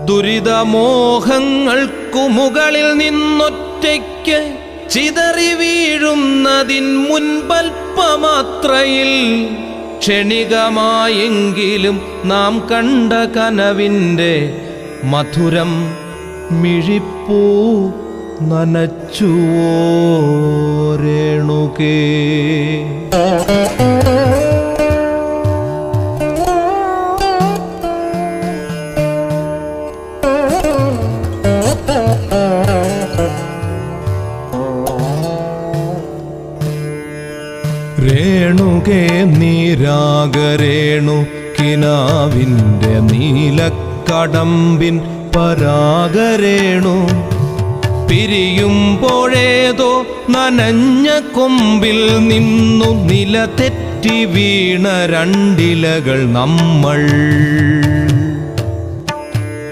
ദുരിതമോഹങ്ങൾക്കു മുകളിൽ നിന്നൊറ്റയ്ക്ക് ചിതറി വീഴുന്നതിൻ മുൻപൽപ്പമാത്രയിൽ ക്ഷണികമായെങ്കിലും നാം കണ്ട കനവിൻ്റെ മധുരം മിഴിപ്പൂ നനച്ചുവോ രേണുകേ. രേണുകേ നീരാഗരേണു കിനാവിൻ്റെ നീലക്കടമ്പിൻ പരാഗരേണു പിരിയുമ്പോഴേതോ നനഞ്ഞ കൊമ്പിൽ നിന്നു നില തെറ്റി വീണ രണ്ടിലകൾ നമ്മൾ.